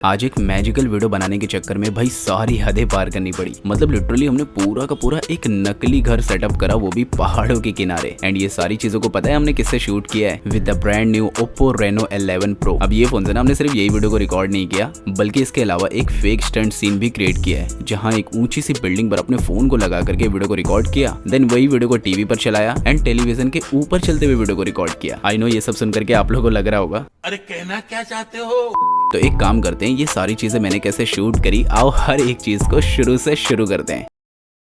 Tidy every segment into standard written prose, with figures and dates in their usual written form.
आज एक magical video बनाने के चक्कर में भाई सारी हदें पार करनी पड़ी। मतलब लिटरली हमने पूरा का पूरा एक नकली घर सेटअप करा, वो भी पहाड़ों के किनारे। एंड ये सारी चीजों को पता है हमने किससे शूट किया है? With the brand new Oppo Reno 11 Pro। अब ये फोन से ना हमने सिर्फ यही वीडियो को रिकॉर्ड नहीं किया, बल्कि इसके अलावा एक फेक स्टंट सीन भी क्रिएट किया है, जहाँ एक ऊंची सी बिल्डिंग पर अपने फोन को लगा करके वीडियो को रिकॉर्ड किया, देन वही वीडियो को टीवी पर चलाया एंड टेलीविजन के ऊपर चलते हुए वीडियो को रिकॉर्ड किया। आई नो ये सब सुन करके आप लोगों को लग रहा होगा अरे कहना क्या चाहते हो। तो एक काम करते हैं, ये सारी चीजें मैंने कैसे शूट करी, आओ हर एक चीज को शुरू से शुरू करते हैं।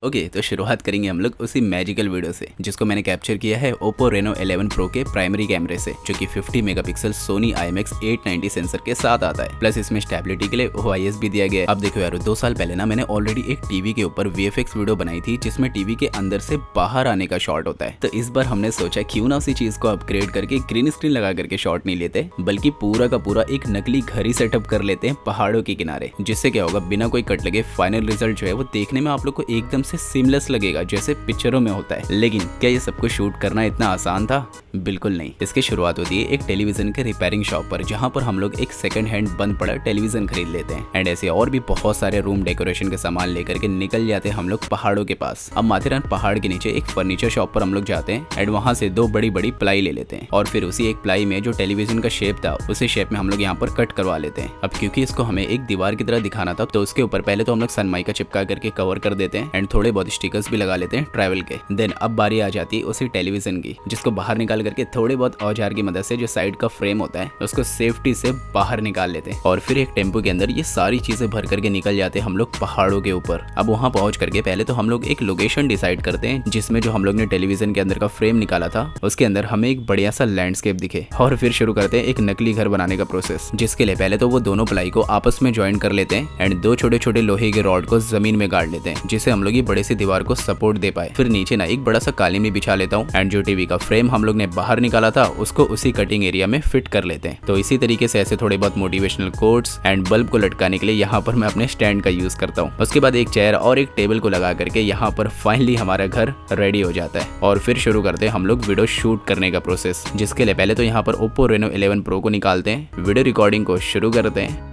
ओके, तो शुरुआत करेंगे हम लोग उसी मैजिकल वीडियो से, जिसको मैंने कैप्चर किया है Oppo Reno 11 Pro के प्राइमरी कैमरे से, जो कि 50 मेगापिक्सल Sony IMX 890 सेंसर के साथ आता है। प्लस इसमें स्टेबिलिटी के लिए OIS भी दिया गया है। अब देखो यार, 2 साल पहले ना मैंने ऑलरेडी एक टीवी के ऊपर VFX वीडियो बनाई थी, जिसमें टीवी के अंदर से बाहर आने का शॉट होता है। तो इस बार हमने सोचा क्यों ना उसी चीज को अपग्रेड करके ग्रीन स्क्रीन लगा करके शॉट नहीं लेते, बल्कि पूरा का पूरा एक नकली घर ही सेटअप कर लेते हैं पहाड़ों के किनारे। जिससे क्या होगा, बिना कोई कट लगे फाइनल रिजल्ट जो है वो देखने में आप लोग को एकदम से सीमलेस लगेगा, जैसे पिक्चरों में होता है। लेकिन क्या ये सब कुछ शूट करना इतना आसान था? बिल्कुल नहीं। इसकी शुरुआत होती है एक टेलीविजन के रिपेयरिंग शॉप पर, जहां पर हम लोग एक सेकंड हैंड बंद पड़ा टेलीविजन खरीद लेते हैं। एंड ऐसे और भी बहुत सारे रूम डेकोरेशन के सामान लेकर के निकल जाते हैं हम लोग पहाड़ों के पास। अब माथेरान पहाड़ के नीचे एक फर्नीचर शॉप पर हम लोग जाते हैं एंड वहां से 2 बड़ी बड़ी प्लाई ले लेते हैं, और फिर उसी एक प्लाई में जो टेलीविजन का शेप था, उसी शेप में हम लोग यहाँ पर कट करवा लेते हैं। अब क्योंकि इसको हमें एक दीवार की तरह दिखाना था, तो उसके ऊपर पहले तो हम लोग सनमाइका चिपका करके कवर कर देते हैं एंड थोड़े बहुत स्टिकर्स भी लगा लेते हैं ट्रैवल के। देन अब बारी आ जाती है उसी टेलीविजन की, जिसको बाहर निकाल करके थोड़े बहुत औजार की मदद से जो साइड का फ्रेम होता है उसको सेफ्टी से बाहर निकाल लेते हैं, और फिर एक टेम्पो के अंदर ये सारी चीजें भर करके निकल जाते हैं हम लोग पहाड़ों के ऊपर। अब वहां पहुंच करके पहले तो हम लोग एक लोकेशन डिसाइड करते हैं, जिसमें जो हम लोग ने टेलीविजन के अंदर का फ्रेम निकाला था उसके अंदर हमें एक बढ़िया सा लैंडस्केप दिखे, और फिर शुरू करते हैं एक नकली घर बनाने का प्रोसेस। जिसके लिए पहले तो वो दोनों प्लाई को आपस में ज्वाइन कर लेते हैं एंड 2 छोटे छोटे लोहे के रॉड को जमीन में गाड़ लेते हैं, जिससे हम लोग ये बड़े सी दीवार को सपोर्ट दे पाए। फिर नीचे ना एक बड़ा सा कालीन भी बिछा लेता हूँ एंड जो टीवी का फ्रेम हम लोग ने बाहर निकाला था उसको उसी कटिंग एरिया में फिट कर लेते हैं। तो इसी तरीके से ऐसे थोड़े बहुत मोटिवेशनल कोट्स एंड बल्ब को लटकाने के लिए यहाँ पर मैं अपने स्टैंड का यूज करता हूँ। उसके बाद एक चेयर और एक टेबल को लगा करके यहाँ पर फाइनली हमारा घर रेडी हो जाता है, और फिर शुरू करते हैं हम लोग वीडियो शूट करने का प्रोसेस। जिसके लिए पहले तो यहाँ पर Oppo Reno 11 Pro को निकालते हैं, वीडियो रिकॉर्डिंग को शुरू करते हैं।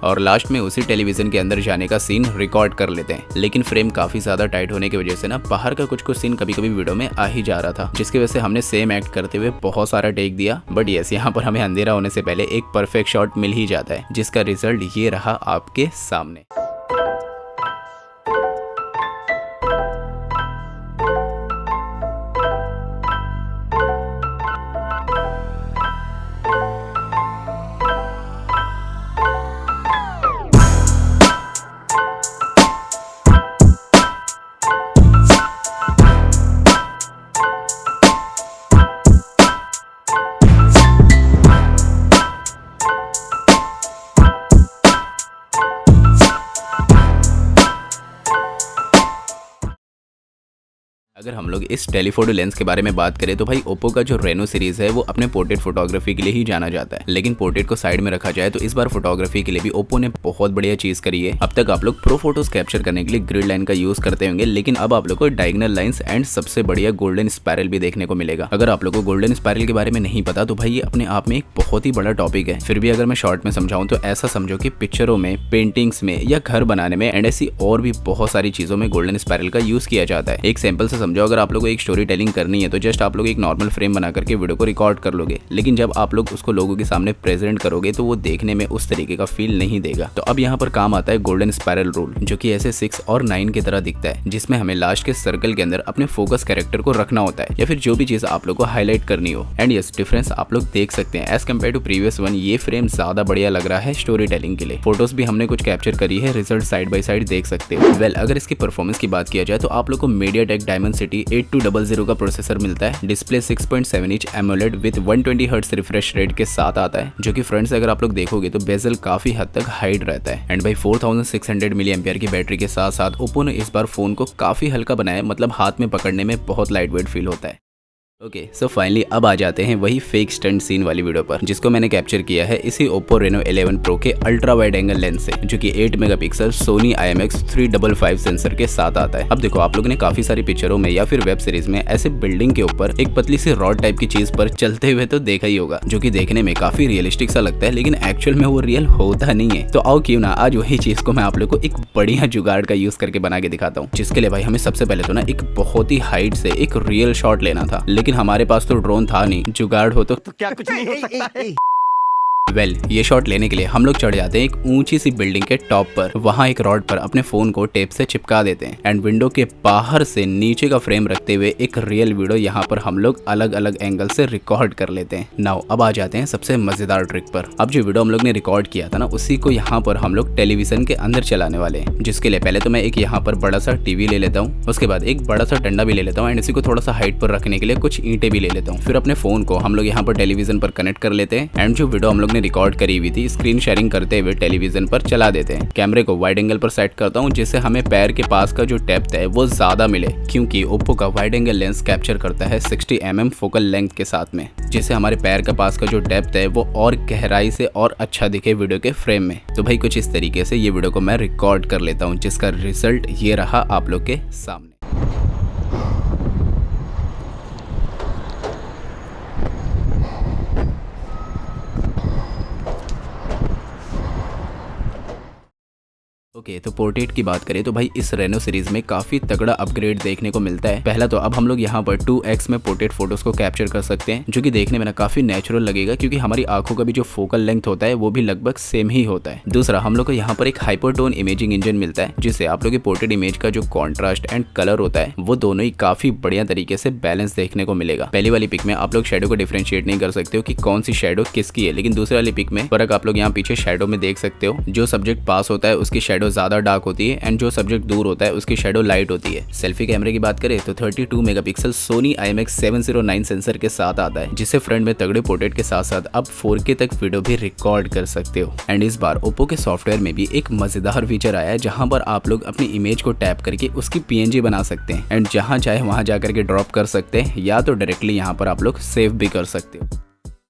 और लास्ट में उसी टेलीविजन के अंदर जाने का सीन रिकॉर्ड कर लेते हैं। लेकिन फ्रेम काफी ज्यादा टाइट होने की वजह से ना बाहर का कुछ सीन कभी कभी वीडियो में आ ही जा रहा था, जिसकी वजह से हमने सेम एक्ट करते हुए बहुत सारा टेक दिया। बट यस, यहाँ पर हमें अंधेरा होने से पहले एक परफेक्ट शॉट मिल ही जाता है, जिसका रिजल्ट ये रहा आपके सामने। अगर हम लोग इस टेलीफोटो लेंस के बारे में बात करें तो भाई Oppo का जो Reno सीरीज है वो अपने पोर्ट्रेट फोटोग्राफी के लिए ही जाना जाता है। लेकिन पोर्ट्रेट को साइड में रखा जाए तो इस बार फोटोग्राफी के लिए भी Oppo ने बहुत बढ़िया चीज करी है। अब तक आप लोग प्रो फोटोज कैप्चर करने के लिए ग्रिड लाइन का यूज करते होंगे, लेकिन अब आप लोग को डायगोनल लाइंस एंड सबसे बढ़िया गोल्डन स्पायरल भी देखने को मिलेगा। अगर आप लोग को गोल्डन स्पायरल के बारे में नहीं पता तो भाई ये अपने आप में एक बहुत ही बड़ा टॉपिक है। फिर भी अगर मैं शॉर्ट में समझाऊं तो ऐसा समझो कि पिक्चरों में, पेंटिंग्स में या घर बनाने में एंड ऐसी और भी बहुत सारी चीजों में गोल्डन स्पायरल का यूज किया जाता है। एक सैंपल से समझो, अगर आप लोग एक स्टोरी टेलिंग करनी है तो जस्ट आप लोग एक नॉर्मल फ्रेम बना करके वीडियो को रिकॉर्ड कर लोगे, लेकिन जब आप लोग उसको लोगों के सामने प्रेजेंट करोगे तो वो देखने में उस तरीके का फील नहीं देगा। तो अब यहाँ पर काम आता है गोल्डन स्पायरल रूल, जो कि ऐसे 6 और 9 की तरह दिखता है, जिसमें हमें लास्ट के सर्कल के अंदर अपने फोकस कैरेक्टर को रखना होता है, या फिर जो भी चीज आप लोग को हाईलाइट करनी हो। एंड यस, डिफरेंस आप लोग देख सकते हैं as compare to previous one, ये फ्रेम ज्यादा बढ़िया लग रहा है स्टोरी टेलिंग के लिए। फोटोज भी हमने कुछ कैप्चर करी है, रिजल्ट साइड बाय साइड देख सकते हो। वेल, अगर इसकी परफॉर्मेंस की बात किया जाए तो आप लोग को MediaTek Dimensity 8200 का प्रोसेसर मिलता है। Display 6.7 inch AMOLED with 120 hertz refresh rate के साथ आता है, जो कि फ्रंट से अगर आप लोग देखोगे तो बेजल काफी हद तक हाइड रहता है। एंड भाई 4600 mAh की बैटरी के साथ साथ Oppo ने इस बार फोन को काफी हल्का बनाया, मतलब हाथ में पकड़ने में बहुत लाइट वेट फील होता है। ओके सो फाइनली अब आ जाते हैं वही फेक स्टंट सीन वाली वीडियो पर, जिसको मैंने कैप्चर किया है इसी Oppo Reno 11 Pro के अल्ट्रा वाइड एंगल लेंस से, जो कि 8 मेगापिक्सल Sony IMX355 सेंसर के साथ आता है। अब देखो, आप लोगों ने काफी सारी पिक्चरों में या फिर वेब सीरीज में ऐसे बिल्डिंग के ऊपर एक पतली सी रॉड टाइप की चीज पर चलते हुए तो देखा ही होगा, जो कि देखने में काफी रियलिस्टिक सा लगता है, लेकिन एक्चुअल में वो रियल होता नहीं है। तो आओ क्यों ना आज वही चीज को मैं आप लोग को एक बढ़िया जुगाड़ का यूज करके बना के दिखाता हूँ, जिसके लिए भाई हमें सबसे पहले तो ना एक बहुत ही हाइट से एक रियल शॉट लेना था, लेकिन हमारे पास तो ड्रोन था नहीं, जुगाड़ हो तो क्या कुछ नहीं हो सकता है। ये शॉट लेने के लिए हम लोग चढ़ जाते हैं एक ऊंची सी बिल्डिंग के टॉप पर, वहां एक रॉड पर अपने फोन को टेप से चिपका देते हैं एंड विंडो के बाहर से नीचे का फ्रेम रखते हुए एक रियल वीडियो यहाँ पर हम लोग अलग अलग एंगल से रिकॉर्ड कर लेते हैं। नाउ अब आ जाते हैं सबसे मजेदार ट्रिक पर। अब जो वीडियो हम लोग ने रिकॉर्ड किया था ना, उसी को यहाँ पर हम लोग टेलीविजन के अंदर चलाने वाले हैं, जिसके लिए पहले तो मैं एक यहाँ पर बड़ा सा टीवी ले लेता हूँ, उसके बाद एक बड़ा सा डंडा भी ले लेता हूँ एंड इसी को थोड़ा सा हाइट पर रखने के लिए कुछ ईंटें भी ले लेता हूँ। फिर अपने फोन को हम लोग यहाँ पर टेलीविजन पर कनेक्ट कर लेते हैं एंड जो वीडियो हम लोग ने रिकॉर्ड करी हुई थी स्क्रीन शेयरिंग करते हुए टेलीविजन पर चला देते हैं। कैमरे को वाइड एंगल पर सेट करता हूं, जिससे हमें पैर के पास का जो डेप्थ है वो ज्यादा मिले, क्योंकि ओप्पो का वाइड एंगल लेंस कैप्चर करता है 60 mm फोकल लेंथ के साथ में, जिससे हमारे पैर के पास का जो डेप्थ है वो और गहराई से और अच्छा दिखे वीडियो के फ्रेम में। तो भाई कुछ इस तरीके से ये वीडियो को मैं रिकॉर्ड कर लेता हूँ, जिसका रिजल्ट ये रहा आप लोग के सामने। ओके तो पोर्ट्रेट की बात करें तो भाई इस रेनो सीरीज में काफी तगड़ा अपग्रेड देखने को मिलता है। पहला तो अब हम लोग यहाँ पर 2x में पोर्ट्रेट फोटोज को कैप्चर कर सकते हैं, जो कि देखने में ना काफी नेचुरल लगेगा, क्योंकि हमारी आंखों का भी जो फोकल लेंथ होता है वो भी लगभग सेम ही होता है। दूसरा, हम लोग को यहाँ पर एक हाइपरटोन इमेजिंग इंजन मिलता है, जिससे आप लोग की पोर्ट्रेट इमेज का जो कॉन्ट्रास्ट एंड कलर होता है वो दोनों ही काफी बढ़िया तरीके से बैलेंस देखने को मिलेगा। पहली वाली पिक में आप लोग शेडो को डिफरेंशिएट नहीं कर सकते हो कि कौन सी शेडो किसकी है, लेकिन दूसरी वाली पिक में फर्क आप लोग यहाँ पीछे शेडो में देख सकते हो। जो सब्जेक्ट पास होता है उसकी शेडो ज्यादा डार्क होती है एंड जो सब्जेक्ट दूर होता है उसकी शेडो लाइट होती है। सेल्फी कैमरे की बात करें तो 32 मेगापिक्सल Sony IMX709 सेंसर के साथ आता है, जिससे फ्रंट में तगड़े पोर्ट्रेट के साथ साथ अब 4K तक वीडियो भी रिकॉर्ड कर सकते हो। एंड इस बार ओप्पो के सॉफ्टवेयर में भी एक मजेदार फीचर आया है, जहां पर आप लोग अपनी इमेज को टैप करके उसकी PNG बना सकते हैं एंड जहां चाहे वहां जाकर के ड्रॉप कर सकते हैं, या तो डायरेक्टली यहाँ पर आप लोग सेव भी कर सकते हो।